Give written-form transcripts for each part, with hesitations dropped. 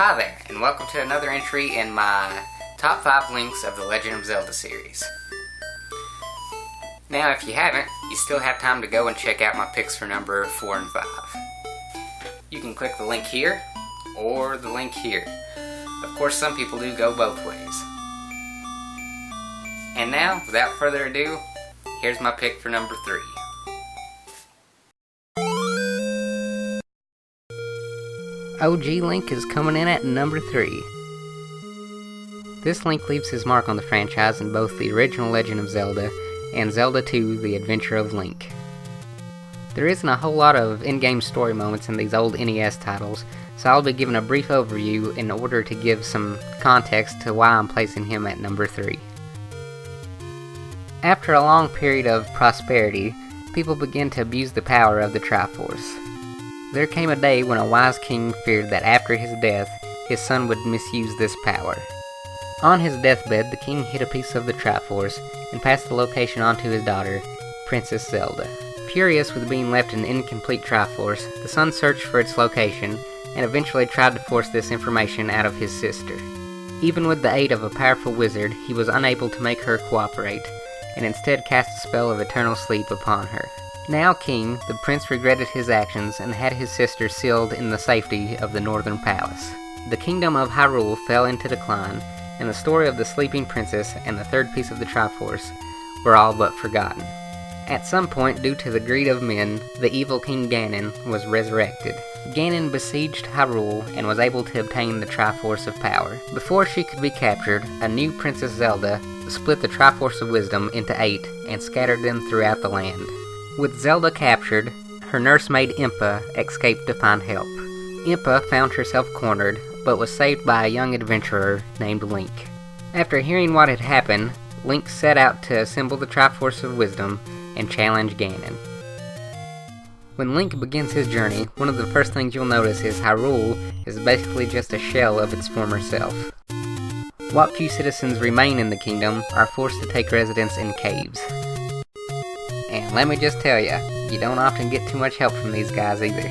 Hi there, and welcome to another entry in my top 5 links of the Legend of Zelda series. Now, if you haven't, you still have time to go and check out my picks for number 4 and 5. You can click the link here, or the link here. Of course, some people do go both ways. And now, without further ado, here's my pick for number 3. OG Link is coming in at number 3. This Link leaves his mark on the franchise in both the original Legend of Zelda and Zelda 2: The Adventure of Link. There isn't a whole lot of in-game story moments in these old NES titles, so I'll be giving a brief overview in order to give some context to why I'm placing him at number 3. After a long period of prosperity, people began to abuse the power of the Triforce. There came a day when a wise king feared that after his death, his son would misuse this power. On his deathbed, the king hid a piece of the Triforce and passed the location on to his daughter, Princess Zelda. Furious with being left an incomplete Triforce, the son searched for its location and eventually tried to force this information out of his sister. Even with the aid of a powerful wizard, he was unable to make her cooperate, and instead cast a spell of eternal sleep upon her. Now king, the prince regretted his actions and had his sister sealed in the safety of the Northern Palace. The kingdom of Hyrule fell into decline, and the story of the sleeping princess and the third piece of the Triforce were all but forgotten. At some point, due to the greed of men, the evil King Ganon was resurrected. Ganon besieged Hyrule and was able to obtain the Triforce of Power. Before she could be captured, a new Princess Zelda split the Triforce of Wisdom into 8 and scattered them throughout the land. With Zelda captured, her nursemaid Impa escaped to find help. Impa found herself cornered, but was saved by a young adventurer named Link. After hearing what had happened, Link set out to assemble the Triforce of Wisdom and challenge Ganon. When Link begins his journey, one of the first things you'll notice is Hyrule is basically just a shell of its former self. What few citizens remain in the kingdom are forced to take residence in caves. And let me just tell ya, you don't often get too much help from these guys either.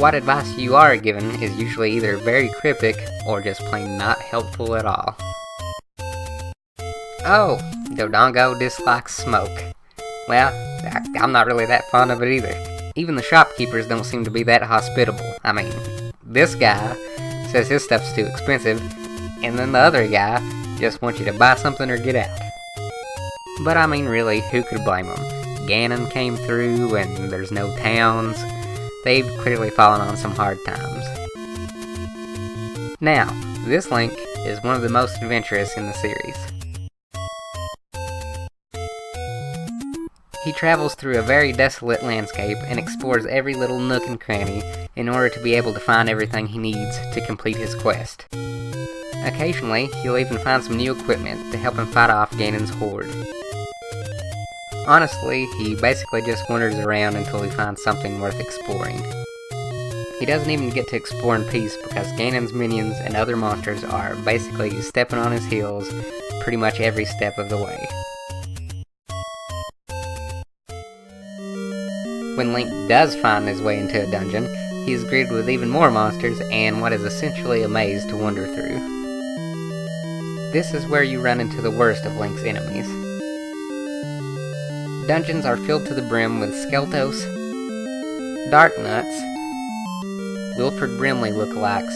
What advice you are given is usually either very cryptic or just plain not helpful at all. Oh, Dodongo dislikes smoke. Well, I'm not really that fond of it either. Even the shopkeepers don't seem to be that hospitable. I mean, this guy says his stuff's too expensive, and then the other guy just wants you to buy something or get out. But I mean, really, who could blame them? Ganon came through and there's no towns. They've clearly fallen on some hard times. Now, this Link is one of the most adventurous in the series. He travels through a very desolate landscape and explores every little nook and cranny in order to be able to find everything he needs to complete his quest. Occasionally, he'll even find some new equipment to help him fight off Ganon's horde. Honestly, he basically just wanders around until he finds something worth exploring. He doesn't even get to explore in peace because Ganon's minions and other monsters are basically stepping on his heels pretty much every step of the way. When Link does find his way into a dungeon, he is greeted with even more monsters and what is essentially a maze to wander through. This is where you run into the worst of Link's enemies. Dungeons are filled to the brim with Skeltos, Darknuts, Wilford Brimley lookalikes,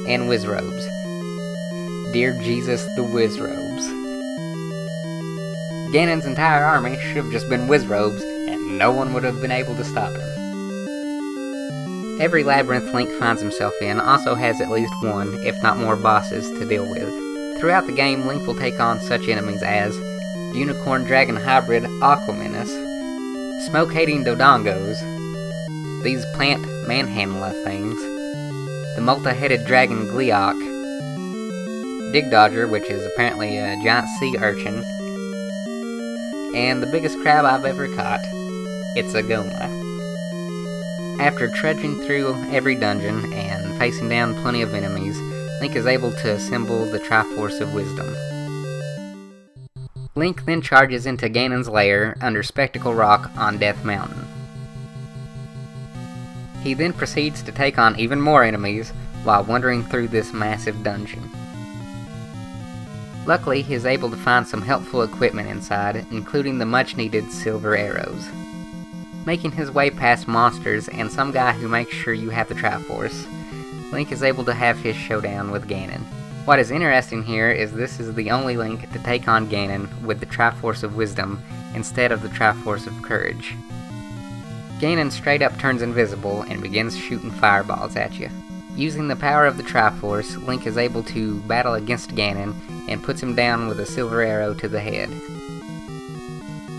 and Wizrobes. Dear Jesus, the Wizrobes. Ganon's entire army should have just been Wizrobes, and no one would have been able to stop him. Every labyrinth Link finds himself in also has at least one, if not more, bosses to deal with. Throughout the game, Link will take on such enemies as Unicorn Dragon Hybrid Aquaminus, Smoke-Hating Dodongos, these plant manhandler things, the multi-headed dragon Gleeok, Dig Dodger, which is apparently a giant sea urchin, and the biggest crab I've ever caught, it's a Goma. After trudging through every dungeon and facing down plenty of enemies, Link is able to assemble the Triforce of Wisdom. Link then charges into Ganon's lair under Spectacle Rock on Death Mountain. He then proceeds to take on even more enemies while wandering through this massive dungeon. Luckily, he is able to find some helpful equipment inside, including the much-needed silver arrows. Making his way past monsters and some guy who makes sure you have the Triforce, Link is able to have his showdown with Ganon. What is interesting here is this is the only Link to take on Ganon with the Triforce of Wisdom instead of the Triforce of Courage. Ganon straight up turns invisible and begins shooting fireballs at you. Using the power of the Triforce, Link is able to battle against Ganon and puts him down with a silver arrow to the head.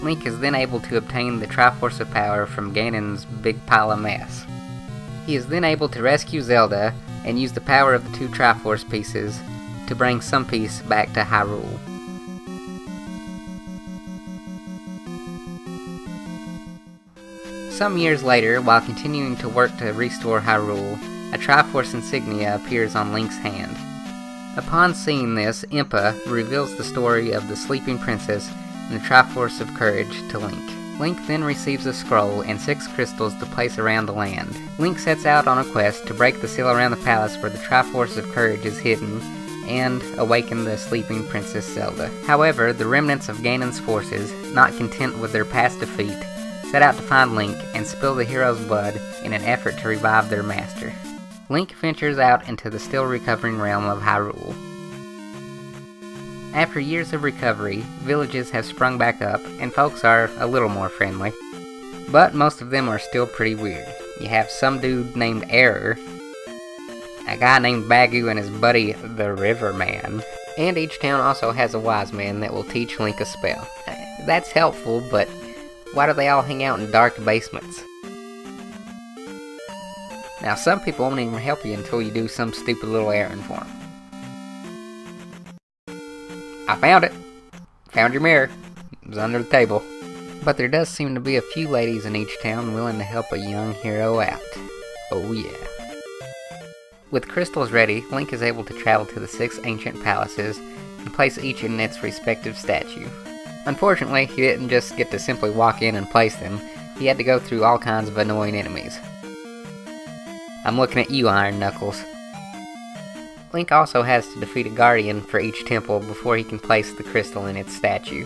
Link is then able to obtain the Triforce of Power from Ganon's big pile of mess. He is then able to rescue Zelda and use the power of the 2 Triforce pieces to bring some peace back to Hyrule. Some years later, while continuing to work to restore Hyrule, a Triforce insignia appears on Link's hand. Upon seeing this, Impa reveals the story of the Sleeping Princess and the Triforce of Courage to Link. Link then receives a scroll and 6 crystals to place around the land. Link sets out on a quest to break the seal around the palace where the Triforce of Courage is hidden and awaken the sleeping Princess Zelda. However, the remnants of Ganon's forces, not content with their past defeat, set out to find Link and spill the hero's blood in an effort to revive their master. Link ventures out into the still recovering realm of Hyrule. After years of recovery, villages have sprung back up, and folks are a little more friendly. But most of them are still pretty weird. You have some dude named Error, a guy named Bagu and his buddy the Riverman, and each town also has a wise man that will teach Link a spell. That's helpful, but why do they all hang out in dark basements? Now some people won't even help you until you do some stupid little errand for them. I found it! Found your mirror. It was under the table. But there does seem to be a few ladies in each town willing to help a young hero out. Oh yeah. With crystals ready, Link is able to travel to the 6 ancient palaces and place each in its respective statue. Unfortunately, he didn't just get to simply walk in and place them, he had to go through all kinds of annoying enemies. I'm looking at you, Iron Knuckles. Link also has to defeat a guardian for each temple before he can place the crystal in its statue.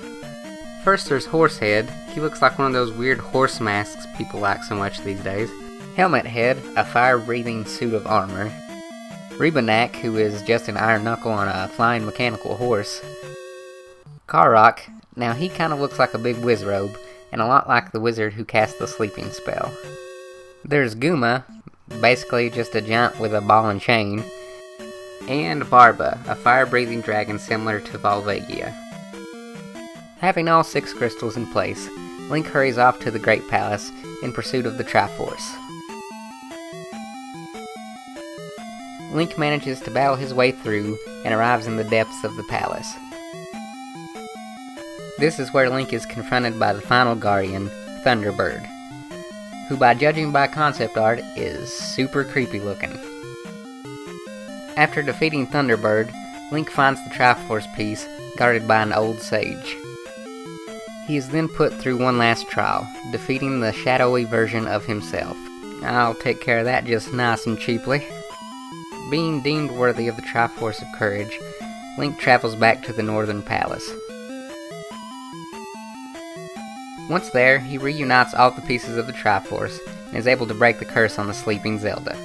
First there's Horsehead. He looks like one of those weird horse masks people like so much these days. Helmet Head, a fire-breathing suit of armor. Rebanak, who is just an iron knuckle on a flying mechanical horse. Karok, now he kinda looks like a big wizrobe, and a lot like the wizard who cast the sleeping spell. There's Guma, basically just a giant with a ball and chain. And Barba, a fire-breathing dragon similar to Volvagia. Having all 6 crystals in place, Link hurries off to the Great Palace in pursuit of the Triforce. Link manages to battle his way through and arrives in the depths of the palace. This is where Link is confronted by the final guardian, Thunderbird, who by judging by concept art is super creepy looking. After defeating Thunderbird, Link finds the Triforce piece guarded by an old sage. He is then put through one last trial, defeating the shadowy version of himself. I'll take care of that just nice and cheaply. Being deemed worthy of the Triforce of Courage, Link travels back to the Northern Palace. Once there, he reunites all the pieces of the Triforce and is able to break the curse on the sleeping Zelda.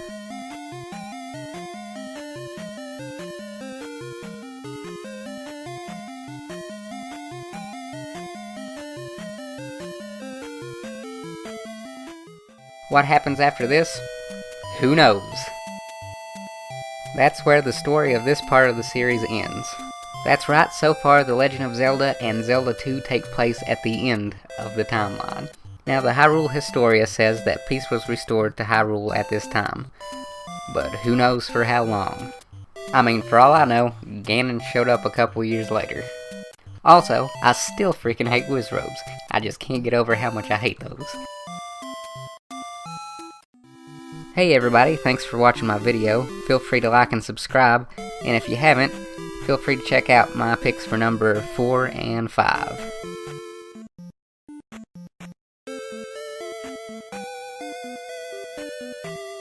What happens after this? Who knows? That's where the story of this part of the series ends. That's right, so far The Legend of Zelda and Zelda 2 take place at the end of the timeline. Now the Hyrule Historia says that peace was restored to Hyrule at this time, but who knows for how long. I mean, for all I know, Ganon showed up a couple years later. Also, I still freaking hate wizrobes. I just can't get over how much I hate those. Hey everybody, thanks for watching my video. Feel free to like and subscribe, and if you haven't, feel free to check out my picks for number 4 and 5.